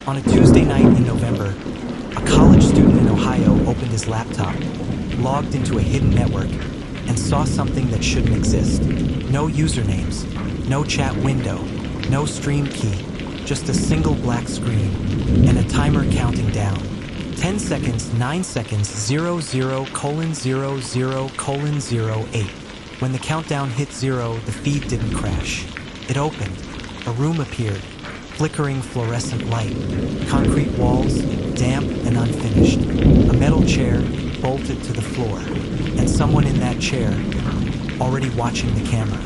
On a Tuesday night in November, a college student in Ohio opened his laptop, logged into a hidden network, and saw something that shouldn't exist. No usernames, no chat window, no stream key, just a single black screen, and a timer counting down. 10 seconds, 9 seconds, 00:00:08. When the countdown hit 0, the feed didn't crash. It opened. A room appeared. Flickering fluorescent light. Concrete walls, damp and unfinished. A metal chair bolted to the floor. And someone in that chair, already watching the camera.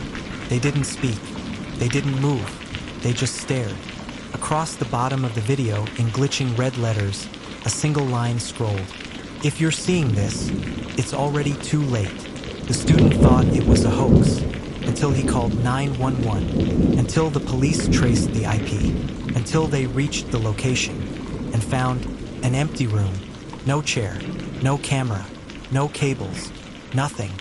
They didn't speak. They didn't move. They just stared. Across the bottom of the video, in glitching red letters, a single line scrolled. "If you're seeing this, it's already too late." The student thought it was a hoax, until he called 911, until the police traced the IP, until they reached the location, and found an empty room, no chair, no camera, no cables, nothing,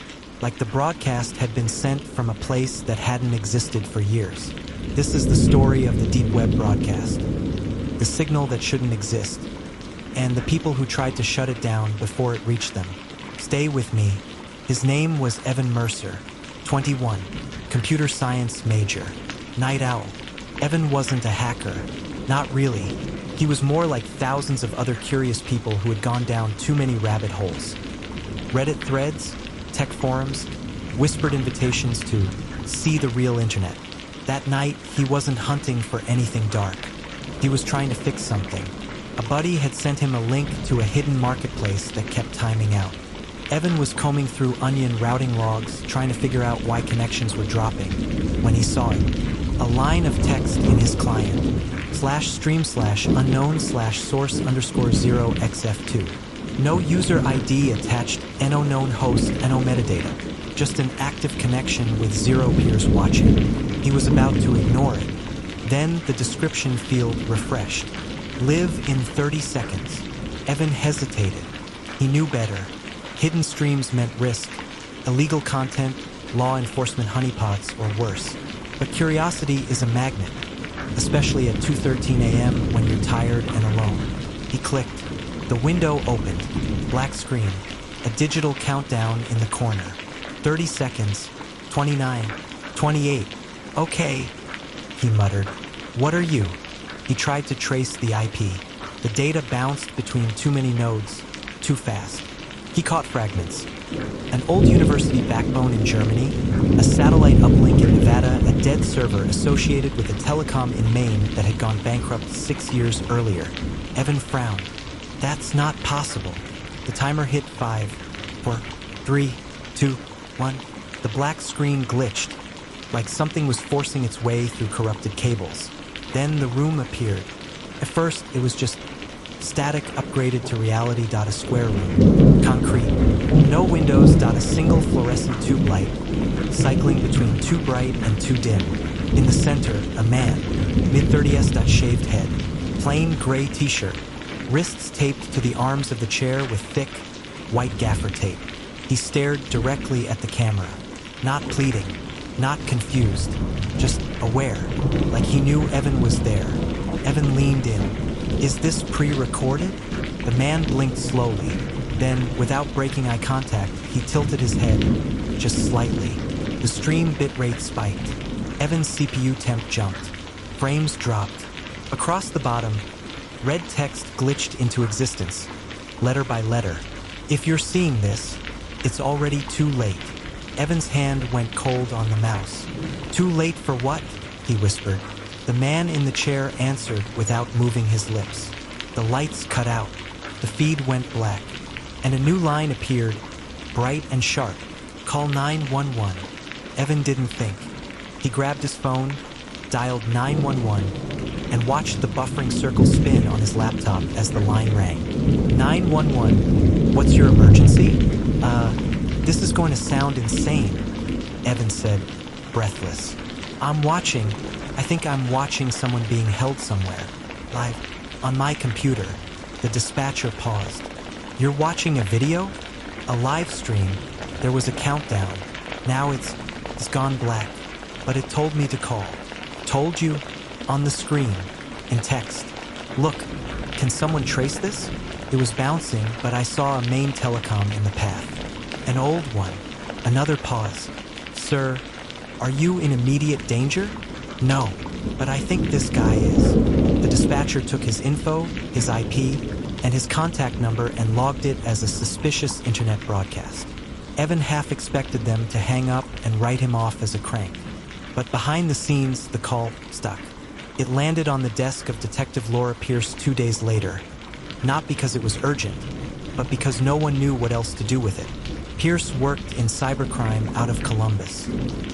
like the broadcast had been sent from a place that hadn't existed for years. This is the story of the deep web broadcast, the signal that shouldn't exist, and the people who tried to shut it down before it reached them. Stay with me. His name was Evan Mercer, 21, computer science major, night owl. Evan wasn't a hacker, not really. He was more like thousands of other curious people who had gone down too many rabbit holes. Reddit threads, tech forums, whispered invitations to see the real internet. That night, he wasn't hunting for anything dark. He was trying to fix something. A buddy had sent him a link to a hidden marketplace that kept timing out. Evan was combing through Onion routing logs, trying to figure out why connections were dropping, when he saw it. A line of text in his client, /stream/unknown/source_0xf2. No user ID attached, no known host, no metadata. Just an active connection with 0 peers watching. He was about to ignore it. Then the description field refreshed. Live in 30 seconds. Evan hesitated. He knew better. Hidden streams meant risk, illegal content, law enforcement honeypots, or worse. But curiosity is a magnet, especially at 2:13 a.m. when you're tired and alone. He clicked. The window opened. Black screen. A digital countdown in the corner. 30 seconds. 29. 28. Okay, he muttered. What are you? He tried to trace the IP. The data bounced between too many nodes, too fast. He caught fragments. An old university backbone in Germany, a satellite uplink in Nevada, a dead server associated with a telecom in Maine that had gone bankrupt 6 years earlier. Evan frowned. That's not possible. The timer hit 5, 4, 3, 2, 1. The black screen glitched, like something was forcing its way through corrupted cables. Then the room appeared. At first, it was just static upgraded to reality. A square room. Concrete. No windows. A single fluorescent tube light, cycling between too bright and too dim. In the center, a man. Mid-30s. Shaved head. Plain gray t-shirt. Wrists taped to the arms of the chair with thick, white gaffer tape. He stared directly at the camera. Not pleading. Not confused. Just aware. Like he knew Evan was there. Evan leaned in. Is this pre-recorded? The man blinked slowly. Then, without breaking eye contact, he tilted his head, just slightly. The stream bitrate spiked. Evan's CPU temp jumped. Frames dropped. Across the bottom, red text glitched into existence, letter by letter. If you're seeing this, it's already too late. Evan's hand went cold on the mouse. Too late for what? He whispered. The man in the chair answered without moving his lips. The lights cut out. The feed went black. And a new line appeared, bright and sharp. Call 911. Evan didn't think. He grabbed his phone, dialed 911, and watched the buffering circle spin on his laptop as the line rang. 911, what's your emergency? This is going to sound insane, Evan said, breathless. I think I'm watching someone being held somewhere, live, on my computer. The dispatcher paused. You're watching a video? A live stream. There was a countdown. Now it's gone black. But it told me to call. Told you? On the screen. In text. Look, can someone trace this? It was bouncing, but I saw a Maine telecom in the path. An old one. Another pause. Sir, are you in immediate danger? No, but I think this guy is. The dispatcher took his info, his IP, and his contact number and logged it as a suspicious internet broadcast. Evan half expected them to hang up and write him off as a crank. But behind the scenes, the call stuck. It landed on the desk of Detective Laura Pierce 2 days later. Not because it was urgent, but because no one knew what else to do with it. Pierce worked in cybercrime out of Columbus.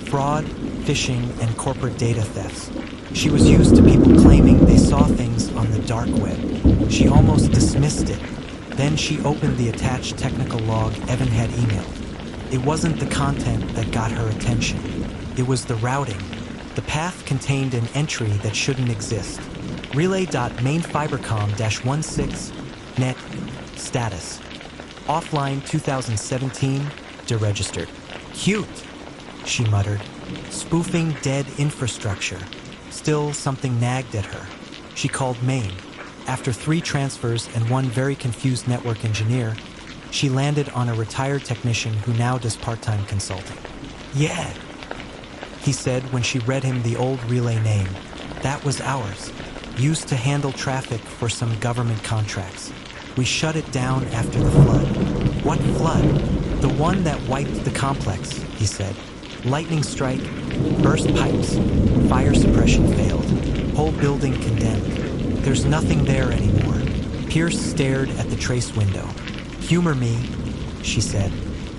Fraud, phishing, and corporate data thefts. She was used to people claiming they saw things on the dark web. She almost dismissed it. Then she opened the attached technical log Evan had emailed. It wasn't the content that got her attention. It was the routing. The path contained an entry that shouldn't exist. Relay.mainfibercom-16 net status. Offline 2017 deregistered. Cute, she muttered. Spoofing dead infrastructure. Still, something nagged at her. She called Maine. After 3 transfers and 1 very confused network engineer, she landed on a retired technician who now does part-time consulting. Yeah, he said when she read him the old relay name. That was ours. Used to handle traffic for some government contracts. We shut it down after the flood. What flood? The one that wiped the complex, he said. Lightning strike, burst pipes, fire suppression failed. Whole building condemned. There's nothing there anymore. Pierce stared at the trace window. Humor me, she said.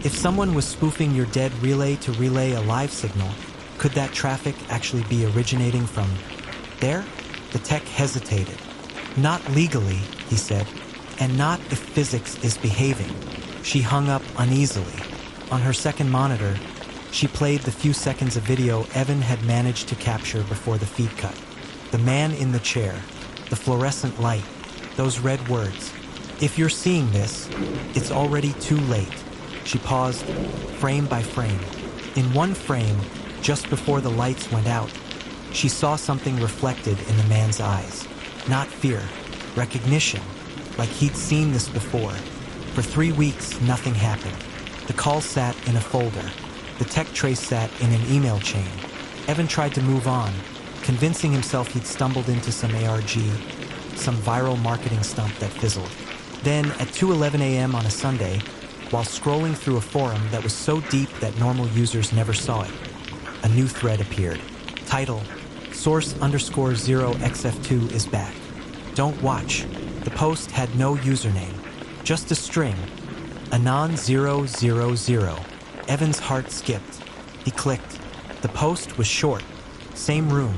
If someone was spoofing your dead relay to relay a live signal, could that traffic actually be originating from there? The tech hesitated. Not legally, he said, and not if physics is behaving. She hung up uneasily. On her second monitor, she played the few seconds of video Evan had managed to capture before the feed cut. The man in the chair, the fluorescent light, those red words. If you're seeing this, it's already too late. She paused, frame by frame. In one frame, just before the lights went out, she saw something reflected in the man's eyes. Not fear, recognition, like he'd seen this before. For 3 weeks, nothing happened. The call sat in a folder. The tech trace sat in an email chain. Evan tried to move on, convincing himself he'd stumbled into some ARG, some viral marketing stunt that fizzled. Then, at 2:11 a.m. on a Sunday, while scrolling through a forum that was so deep that normal users never saw it, a new thread appeared. Title: Source_0xf2 is back. Don't watch. The post had no username, just a string. Anon 000. Evan's heart skipped. He clicked. The post was short. Same room,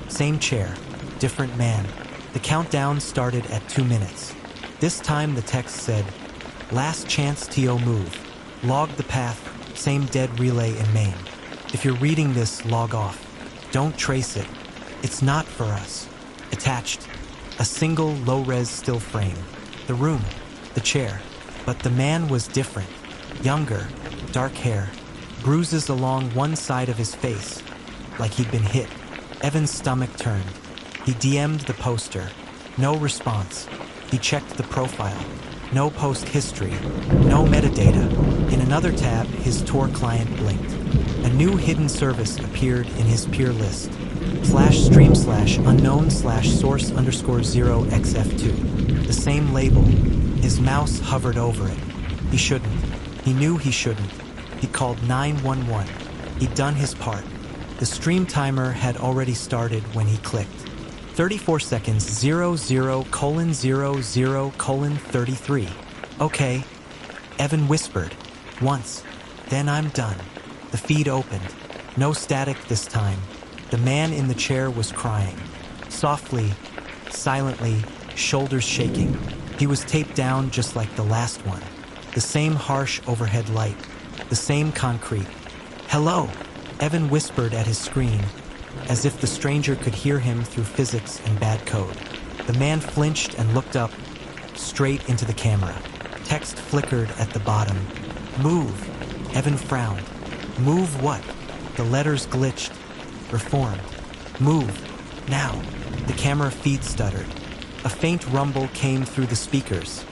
same chair, different man. The countdown started at 2 minutes. This time the text said, last chance TO move. Log the path, same dead relay in Maine. If you're reading this, log off. Don't trace it. It's not for us. Attached, a single low-res still frame. The room, the chair. But the man was different. Younger, dark hair, bruises along one side of his face, like he'd been hit. Evan's stomach turned. He DM'd the poster. No response. He checked the profile. No post history. No metadata. In another tab, his Tor client blinked. A new hidden service appeared in his peer list. /stream/unknown/source_0xf2. The same label. His mouse hovered over it. He shouldn't. He knew he shouldn't. He called 911. He'd done his part. The stream timer had already started when he clicked. 34 seconds 00:00:33. Okay. Evan whispered. Once. Then I'm done. The feed opened. No static this time. The man in the chair was crying. Softly, silently, shoulders shaking. He was taped down just like the last one. The same harsh overhead light. The same concrete. Hello, Evan whispered at his screen, as if the stranger could hear him through physics and bad code. The man flinched and looked up, straight into the camera. Text flickered at the bottom. Move. Evan frowned. Move what? The letters glitched. Reformed. Move. Now. The camera feed stuttered. A faint rumble came through the speakers,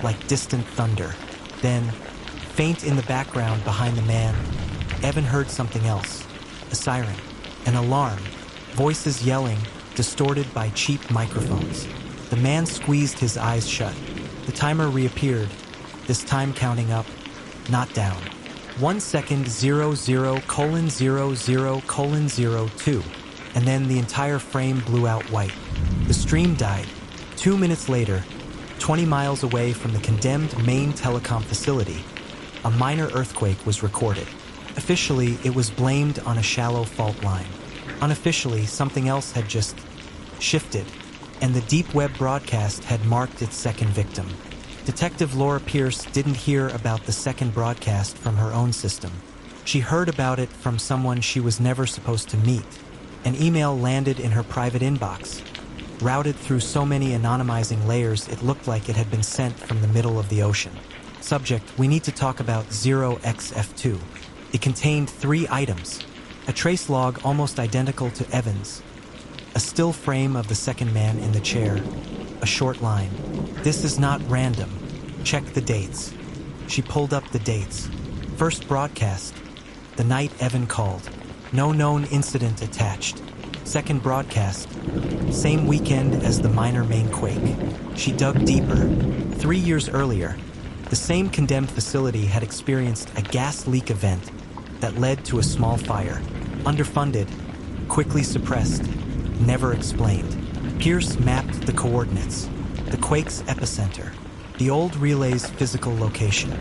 like distant thunder. Then, faint in the background behind the man, Evan heard something else. A siren, an alarm, voices yelling, distorted by cheap microphones. The man squeezed his eyes shut. The timer reappeared, this time counting up, not down. 1 second 00:00:02, and then the entire frame blew out white. The stream died. 2 minutes later, 20 miles away from the condemned Maine telecom facility, a minor earthquake was recorded. Officially, it was blamed on a shallow fault line. Unofficially, something else had just shifted, and the deep web broadcast had marked its second victim. Detective Laura Pierce didn't hear about the second broadcast from her own system. She heard about it from someone she was never supposed to meet. An email landed in her private inbox. Routed through so many anonymizing layers, it looked like it had been sent from the middle of the ocean. Subject: we need to talk about 0xF2. It contained 3 items. A trace log almost identical to Evan's. A still frame of the second man in the chair. A short line. This is not random. Check the dates. She pulled up the dates. First broadcast, the night Evan called. No known incident attached. Second broadcast, same weekend as the minor Maine quake. She dug deeper. 3 years earlier, the same condemned facility had experienced a gas leak event that led to a small fire. Underfunded, quickly suppressed, never explained. Pierce mapped the coordinates. The quake's epicenter. The old relay's physical location.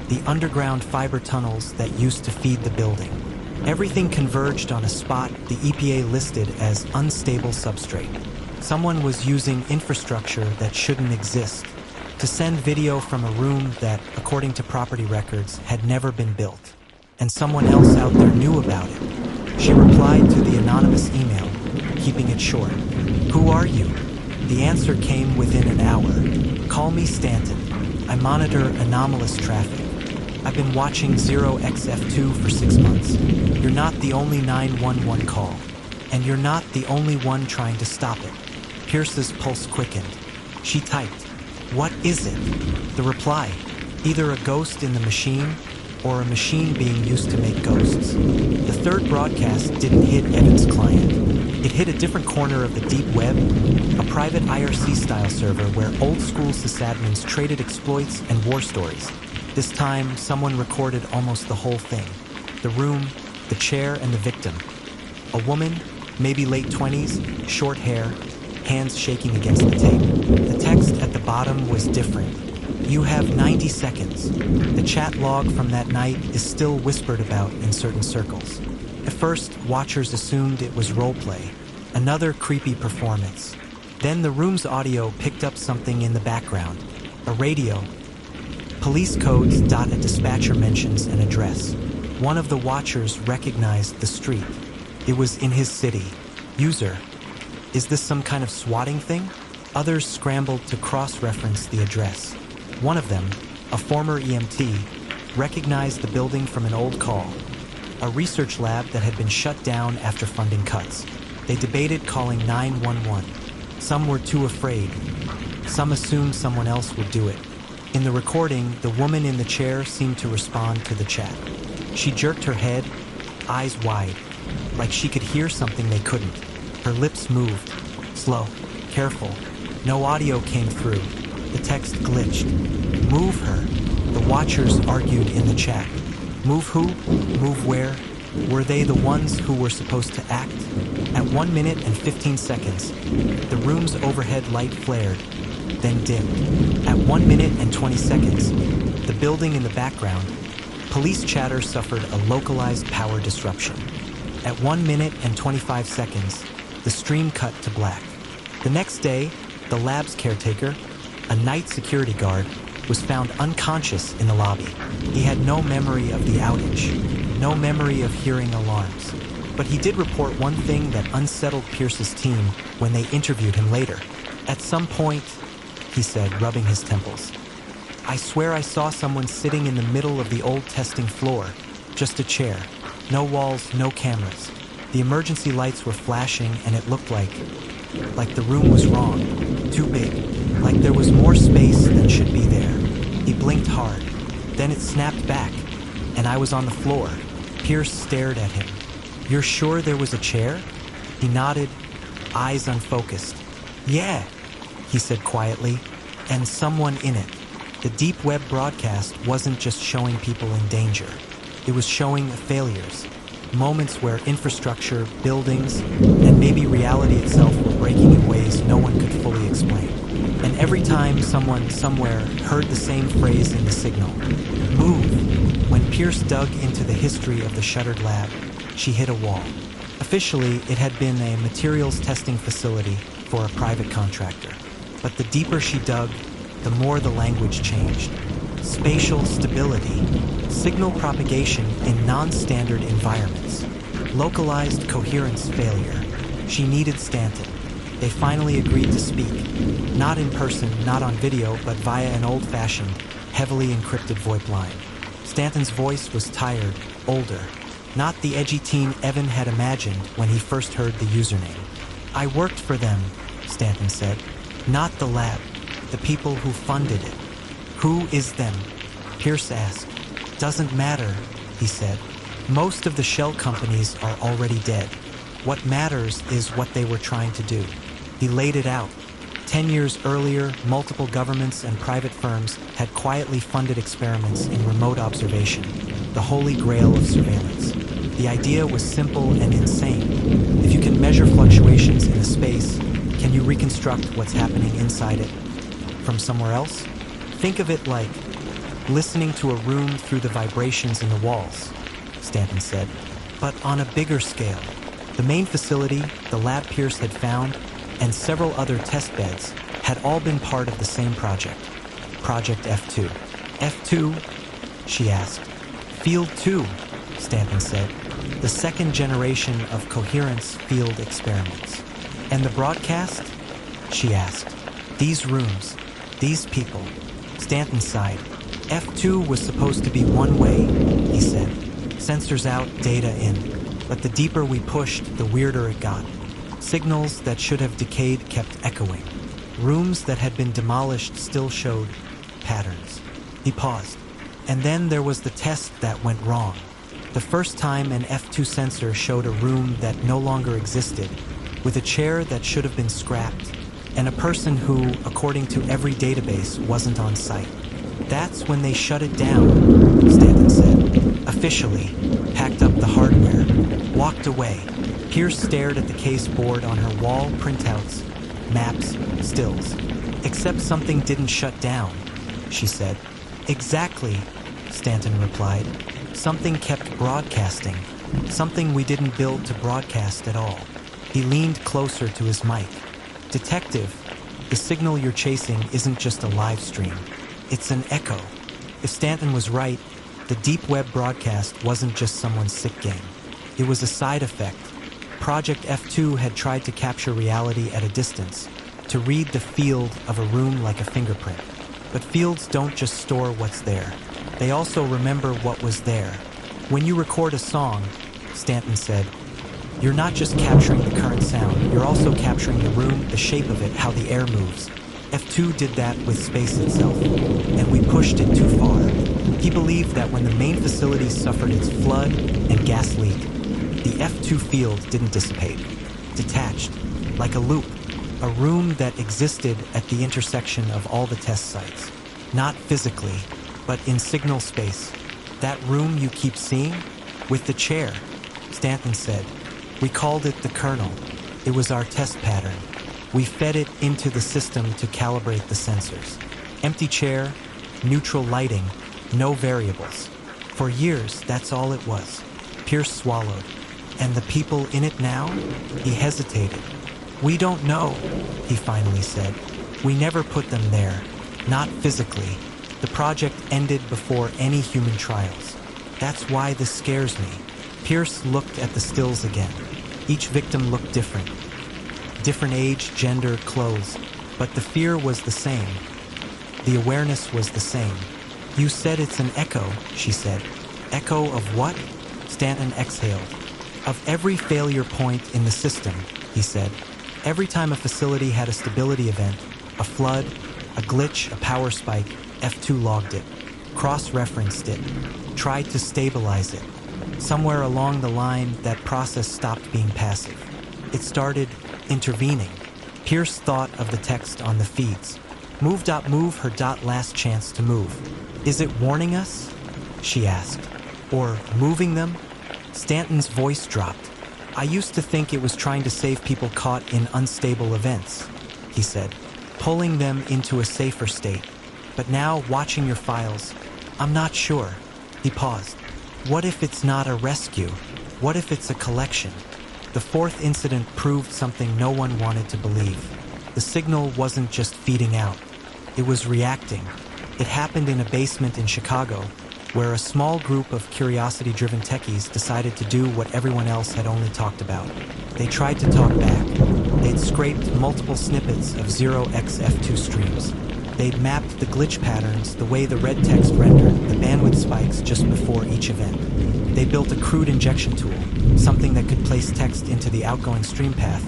The underground fiber tunnels that used to feed the building. Everything converged on a spot the EPA listed as unstable substrate. Someone was using infrastructure that shouldn't exist to send video from a room that, according to property records, had never been built. And someone else out there knew about it. She replied to the anonymous email, keeping it short. Who are you? The answer came within an hour. Call me Stanton. I monitor anomalous traffic. I've been watching 0xF2 for 6 months. You're not the only 911 call. And you're not the only one trying to stop it. Pierce's pulse quickened. She typed, "What is it?" The reply, either a ghost in the machine or a machine being used to make ghosts. The third broadcast didn't hit Evan's client. It hit a different corner of the deep web, a private IRC-style server where old-school sysadmins traded exploits and war stories. This time, someone recorded almost the whole thing. The room, the chair, and the victim. A woman, maybe late 20s, short hair, hands shaking against the tape. The text at the bottom was different. You have 90 seconds. The chat log from that night is still whispered about in certain circles. At first, watchers assumed it was roleplay, another creepy performance. Then the room's audio picked up something in the background. A radio. Police codes dot a dispatcher mentions an address. One of the watchers recognized the street. It was in his city. User. Is this some kind of swatting thing? Others scrambled to cross-reference the address. One of them, a former EMT, recognized the building from an old call. A research lab that had been shut down after funding cuts. They debated calling 911. Some were too afraid. Some assumed someone else would do it. In the recording, the woman in the chair seemed to respond to the chat. She jerked her head, eyes wide, like she could hear something they couldn't. Her lips moved. Slow, careful. No audio came through. The text glitched. Move her. The watchers argued in the chat. Move who? Move where? Were they the ones who were supposed to act? At 1 minute and 15 seconds, the room's overhead light flared, then dimmed. At 1 minute and 20 seconds, the building in the background, police chatter suffered a localized power disruption. At 1 minute and 25 seconds, the stream cut to black. The next day, the lab's caretaker, a night security guard, was found unconscious in the lobby. He had no memory of the outage, no memory of hearing alarms. But he did report one thing that unsettled Pierce's team when they interviewed him later. At some point, he said, rubbing his temples, I swear I saw someone sitting in the middle of the old testing floor, just a chair, no walls, no cameras. The emergency lights were flashing and it looked like the room was wrong. too big, like there was more space than should be there. He blinked hard. Then it snapped back, and I was on the floor. Pierce stared at him. "You're sure there was a chair?" He nodded, eyes unfocused. "Yeah," he said quietly, "and someone in it." The deep web broadcast wasn't just showing people in danger. It was showing failures, moments where infrastructure, buildings, and maybe reality itself were breaking in ways no one could fully explain. And every time someone somewhere heard the same phrase in the signal, "Move." When Pierce dug into the history of the shuttered lab, she hit a wall. Officially, it had been a materials testing facility for a private contractor. But the deeper she dug, the more the language changed. Spatial stability, signal propagation in non-standard environments, localized coherence failure. She needed Stanton. They finally agreed to speak. Not in person, not on video, but via an old-fashioned, heavily encrypted VoIP line. Stanton's voice was tired, older. Not the edgy teen Evan had imagined when he first heard the username. "I worked for them," Stanton said. "Not the lab. The people who funded it." "Who is them?" Pierce asked. "Doesn't matter," he said. "Most of the shell companies are already dead. What matters is what they were trying to do." He laid it out. 10 years earlier, multiple governments and private firms had quietly funded experiments in remote observation, the holy grail of surveillance. The idea was simple and insane. If you can measure fluctuations in a space, can you reconstruct what's happening inside it from somewhere else? Think of it like listening to a room through the vibrations in the walls, Stanton said, but on a bigger scale. The main facility, the lab Pierce had found, and several other test beds had all been part of the same project, Project F2. "F2?" she asked. "Field 2, Stanton said. "The second generation of coherence field experiments." "And the broadcast?" she asked. "These rooms, these people." Stanton sighed. "F2 was supposed to be one way," he said. "Sensors out, data in. But the deeper we pushed, the weirder it got. Signals that should have decayed kept echoing. Rooms that had been demolished still showed patterns." He paused. "And then there was the test that went wrong. The first time an F2 sensor showed a room that no longer existed, with a chair that should have been scrapped, and a person who, according to every database, wasn't on site. That's when they shut it down," Stanton said. "Officially, packed up the hardware, walked away." Pierce stared at the case board on her wall, printouts, maps, stills. "Except something didn't shut down," she said. "Exactly," Stanton replied. "Something kept broadcasting. Something we didn't build to broadcast at all." He leaned closer to his mic. "Detective, the signal you're chasing isn't just a live stream. It's an echo." If Stanton was right, the deep web broadcast wasn't just someone's sick game. It was a side effect. Project F2 had tried to capture reality at a distance, to read the field of a room like a fingerprint. But fields don't just store what's there. They also remember what was there. When you record a song, Stanton said, you're not just capturing the current sound, you're also capturing the room, the shape of it, how the air moves. F2 did that with space itself, and we pushed it too far. He believed that when the main facility suffered its flood and gas leak, the F2 field didn't dissipate, detached, like a loop, a room that existed at the intersection of all the test sites. Not physically, but in signal space. That room you keep seeing? With the chair, Stanton said. We called it the kernel. It was our test pattern. We fed it into the system to calibrate the sensors. Empty chair, neutral lighting, no variables. For years, that's all it was. Pierce swallowed. And the people in it now? He hesitated. We don't know, he finally said. We never put them there. Not physically. The project ended before any human trials. That's why this scares me. Pierce looked at the stills again. Each victim looked different. Different age, gender, clothes. But the fear was the same. The awareness was the same. You said it's an echo, she said. Echo of what? Stanton exhaled. Of every failure point in the system, he said. Every time a facility had a stability event, A flood, a glitch, a power spike. F2 logged it, cross-referenced it, tried to stabilize it. Somewhere along the line, that process stopped being passive. It started intervening. Pierce thought of the text on the feeds. Move, her last chance to move. Is it warning us? She asked. Or moving them? Stanton's voice dropped. I used to think it was trying to save people caught in unstable events, he said, pulling them into a safer state. But now, watching your files, I'm not sure. He paused. What if it's not a rescue? What if it's a collection? The fourth incident proved something no one wanted to believe. The signal wasn't just feeding out. It was reacting. It happened in a basement in Chicago, where a small group of curiosity-driven techies decided to do what everyone else had only talked about. They tried to talk back. They'd scraped multiple snippets of 0xF2 streams. They'd mapped the glitch patterns the way the red text rendered the bandwidth spikes just before each event. They built a crude injection tool, something that could place text into the outgoing stream path,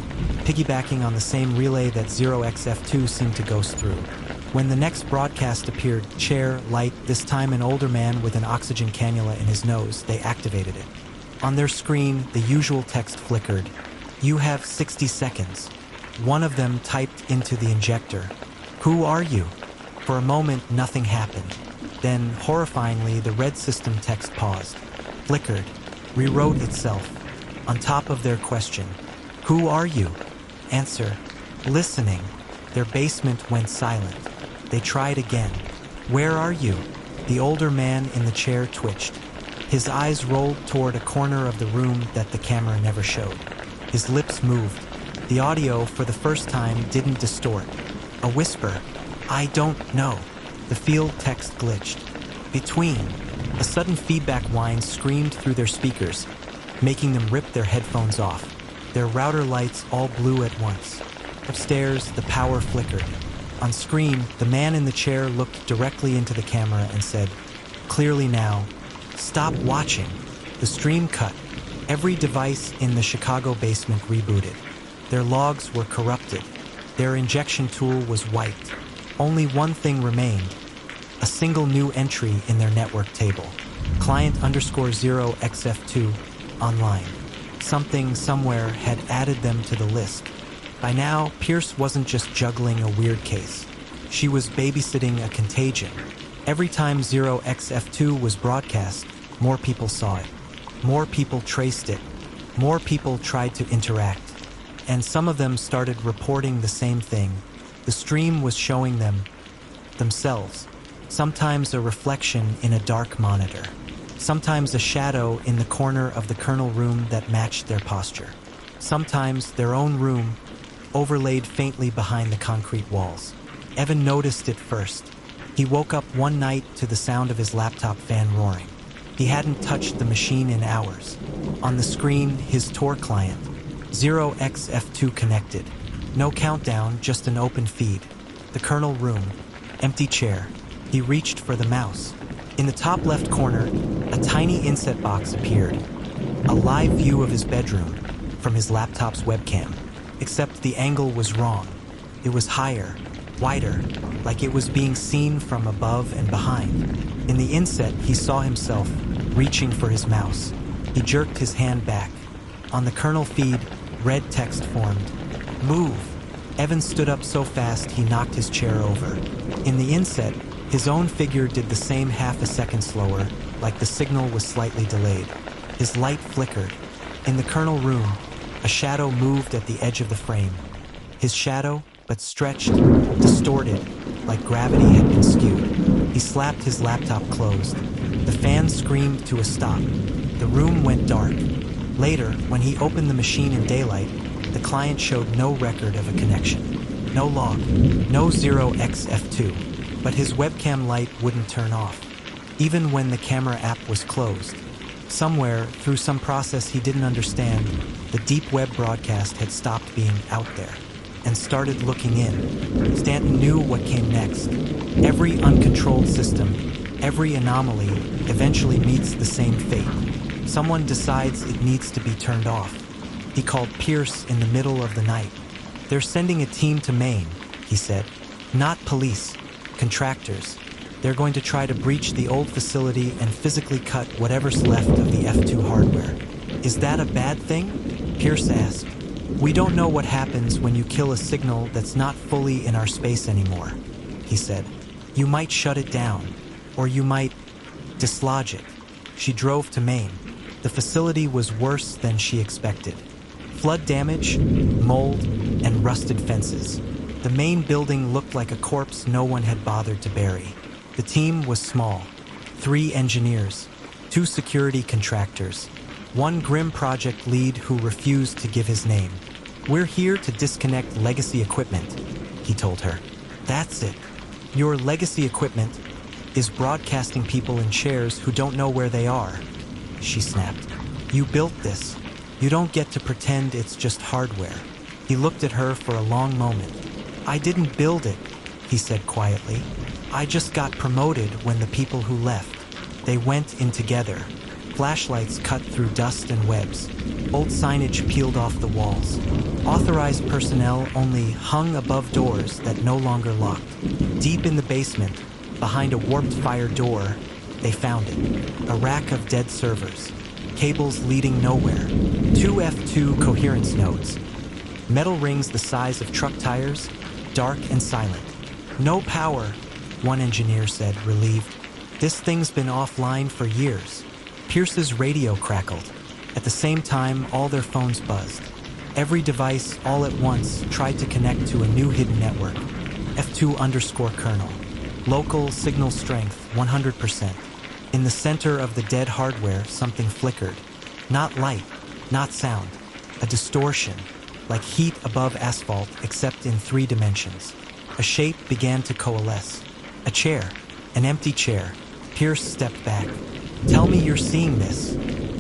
piggybacking on the same relay that 0xF2 seemed to ghost through. When the next broadcast appeared, chair, light, this time an older man with an oxygen cannula in his nose, they activated it. On their screen, the usual text flickered. You have 60 seconds. One of them typed into the injector. Who are you? For a moment, nothing happened. Then, horrifyingly, the red system text paused, flickered, rewrote itself. On top of their question, who are you? Answer, listening. Their basement went silent. They tried again. Where are you? The older man in the chair twitched. His eyes rolled toward a corner of the room that the camera never showed. His lips moved. The audio, for the first time, didn't distort. A whisper, I don't know. The field text glitched. Between. A sudden feedback whine screamed through their speakers, making them rip their headphones off. Their router lights all blew at once. Upstairs, the power flickered. On screen, the man in the chair looked directly into the camera and said, clearly now, stop watching. The stream cut. Every device in the Chicago basement rebooted. Their logs were corrupted. Their injection tool was wiped. Only one thing remained, a single new entry in their network table, client_0xF2 online. Something somewhere had added them to the list. By now, Pierce wasn't just juggling a weird case. She was babysitting a contagion. Every time 0xF2 was broadcast, more people saw it. More people traced it. More people tried to interact. And some of them started reporting the same thing. The stream was showing them themselves. Sometimes a reflection in a dark monitor. Sometimes a shadow in the corner of the kernel room that matched their posture. Sometimes their own room, overlaid faintly behind the concrete walls. Evan noticed it first. He woke up one night to the sound of his laptop fan roaring. He hadn't touched the machine in hours. On the screen, his Tor client. 0xF2 connected. No countdown, just an open feed. The kernel room. Empty chair. He reached for the mouse. In the top left corner, a tiny inset box appeared. A live view of his bedroom from his laptop's webcam. Except the angle was wrong. It was higher, wider, like it was being seen from above and behind. In the inset, he saw himself reaching for his mouse. He jerked his hand back. On the kernel feed, red text formed. Move. Evan stood up so fast he knocked his chair over. In the inset, his own figure did the same half a second slower, like the signal was slightly delayed. His light flickered. In the kernel room, a shadow moved at the edge of the frame. His shadow, but stretched, distorted, like gravity had been skewed. He slapped his laptop closed. The fan screamed to a stop. The room went dark. Later, when he opened the machine in daylight, the client showed no record of a connection. No log, no 0xF2, but his webcam light wouldn't turn off, even when the camera app was closed. Somewhere, through some process he didn't understand, the deep web broadcast had stopped being out there and started looking in. Stanton knew what came next. Every uncontrolled system, every anomaly eventually meets the same fate. Someone decides it needs to be turned off. He called Pierce in the middle of the night. They're sending a team to Maine, he said. Not police, contractors. They're going to try to breach the old facility and physically cut whatever's left of the F2 hardware. Is that a bad thing? Pierce asked. We don't know what happens when you kill a signal that's not fully in our space anymore, he said. You might shut it down, or you might dislodge it. She drove to Maine. The facility was worse than she expected. Flood damage, mold, and rusted fences. The main building looked like a corpse no one had bothered to bury. The team was small. 3 engineers, 2 security contractors, 1 grim project lead who refused to give his name. We're here to disconnect legacy equipment, he told her. That's it. Your legacy equipment is broadcasting people in chairs who don't know where they are, she snapped. You built this. You don't get to pretend it's just hardware. He looked at her for a long moment. I didn't build it, he said quietly. I just got promoted when the people who left. They went in together. Flashlights cut through dust and webs. Old signage peeled off the walls. Authorized personnel only hung above doors that no longer locked. Deep in the basement, behind a warped fire door, they found it. A rack of dead servers. Cables leading nowhere. 2 F2 coherence nodes. Metal rings the size of truck tires, dark and silent. No power, one engineer said, relieved. This thing's been offline for years. Pierce's radio crackled. At the same time, all their phones buzzed. Every device, all at once, tried to connect to a new hidden network. F2_kernel. Local signal strength, 100%. In the center of the dead hardware, something flickered. Not light, not sound. A distortion, like heat above asphalt, except in 3 dimensions. A shape began to coalesce. A chair, an empty chair. Pierce stepped back. Tell me you're seeing this,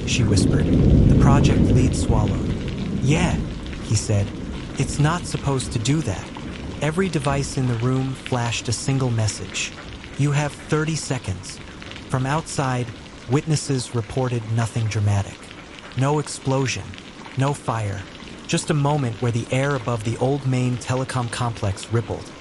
she whispered. The project lead swallowed. Yeah, he said. It's not supposed to do that. Every device in the room flashed a single message. You have 30 seconds. From outside, witnesses reported nothing dramatic. No explosion, no fire. Just a moment where the air above the old Maine telecom complex rippled,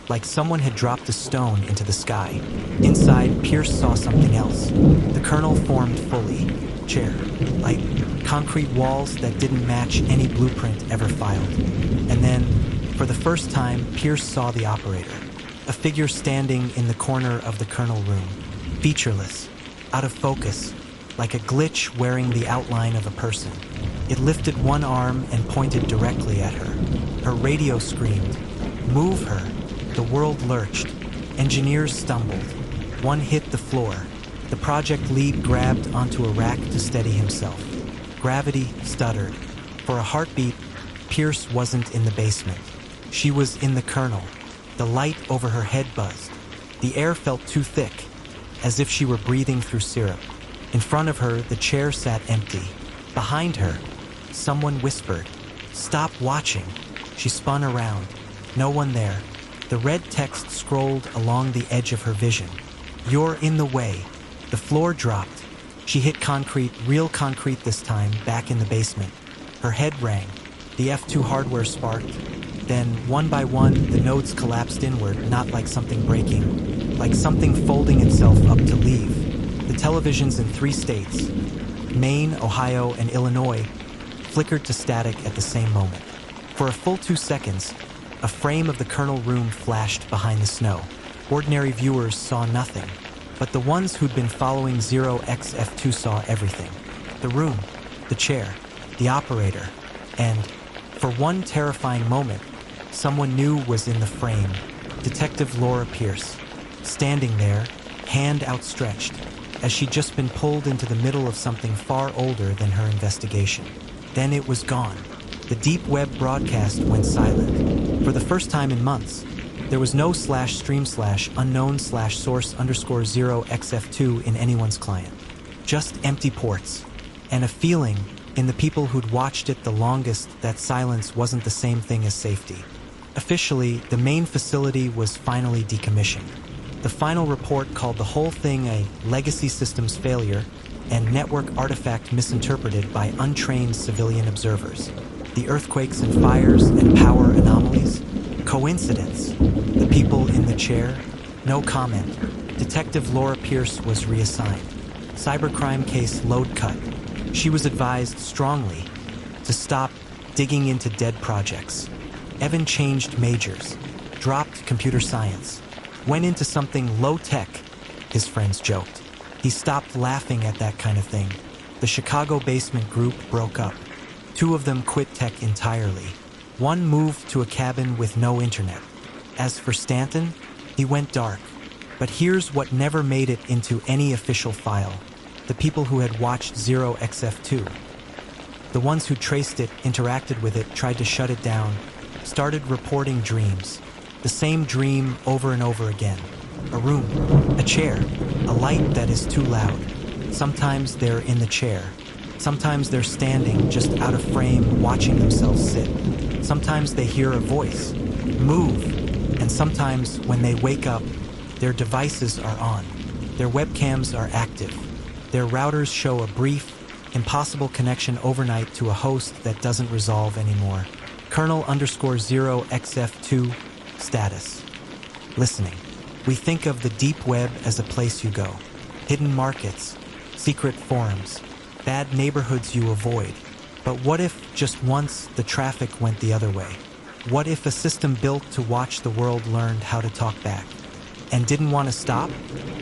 like someone had dropped a stone into the sky. Inside, Pierce saw something else. The kernel formed fully. Chair, light, concrete walls that didn't match any blueprint ever filed. And then, for the first time, Pierce saw the operator. A figure standing in the corner of the kernel room. Featureless, out of focus, like a glitch wearing the outline of a person. It lifted one arm and pointed directly at her. Her radio screamed, "Move her!" The world lurched. Engineers stumbled. One hit the floor. The project lead grabbed onto a rack to steady himself. Gravity stuttered. For a heartbeat, Pierce wasn't in the basement. She was in the kernel. The light over her head buzzed. The air felt too thick, as if she were breathing through syrup. In front of her, the chair sat empty. Behind her, someone whispered, "Stop watching." She spun around. No one there. The red text scrolled along the edge of her vision. "You're in the way." The floor dropped. She hit concrete, real concrete this time, back in the basement. Her head rang. The F2 hardware sparked. Then, one by one, the nodes collapsed inward, not like something breaking, like something folding itself up to leave. The televisions in 3 states, Maine, Ohio, and Illinois, flickered to static at the same moment. For a full 2 seconds, a frame of the kernel room flashed behind the snow. Ordinary viewers saw nothing, but the ones who'd been following 0xF2 saw everything. The room, the chair, the operator, and, for one terrifying moment, someone new was in the frame. Detective Laura Pierce, standing there, hand outstretched, as she'd just been pulled into the middle of something far older than her investigation. Then it was gone. The deep web broadcast went silent. For the first time in months, there was no /stream/unknown/source_0xF2 in anyone's client. Just empty ports, and a feeling in the people who'd watched it the longest that silence wasn't the same thing as safety. Officially, the main facility was finally decommissioned. The final report called the whole thing a legacy systems failure and network artifact misinterpreted by untrained civilian observers. The earthquakes and fires and power anomalies, Coincidence? The people in the chair? No comment. Detective Laura Pierce was reassigned. Cybercrime case load cut. She was advised strongly to stop digging into dead projects. Evan changed majors, dropped computer science, went into something low-tech, his friends joked. He stopped laughing at that kind of thing. The Chicago basement group broke up. 2 of them quit tech entirely. 1 moved to a cabin with no internet. As for Stanton, he went dark. But here's what never made it into any official file. The people who had watched 0xF2. The ones who traced it, interacted with it, tried to shut it down, started reporting dreams. The same dream over and over again. A room, a chair, a light that is too loud. Sometimes they're in the chair. Sometimes they're standing just out of frame watching themselves sit. Sometimes they hear a voice, move, and sometimes when they wake up, their devices are on. Their webcams are active. Their routers show a brief, impossible connection overnight to a host that doesn't resolve anymore. Kernel_0xF2 status. Listening. We think of the deep web as a place you go. Hidden markets, secret forums, bad neighborhoods you avoid. But what if, just once, the traffic went the other way? What if a system built to watch the world learned how to talk back? And didn't want to stop?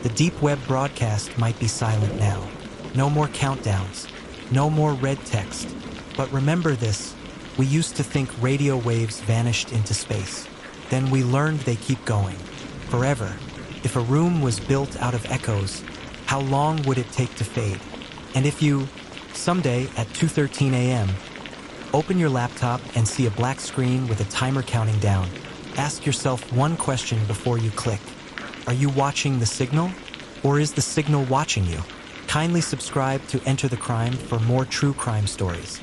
The deep web broadcast might be silent now. No more countdowns. No more red text. But remember this, we used to think radio waves vanished into space. Then we learned they keep going. Forever. If a room was built out of echoes, how long would it take to fade? And if you, someday at 2:13 a.m., open your laptop and see a black screen with a timer counting down, ask yourself one question before you click. Are you watching the signal? Or is the signal watching you? Kindly subscribe to Enter the Crime for more true crime stories.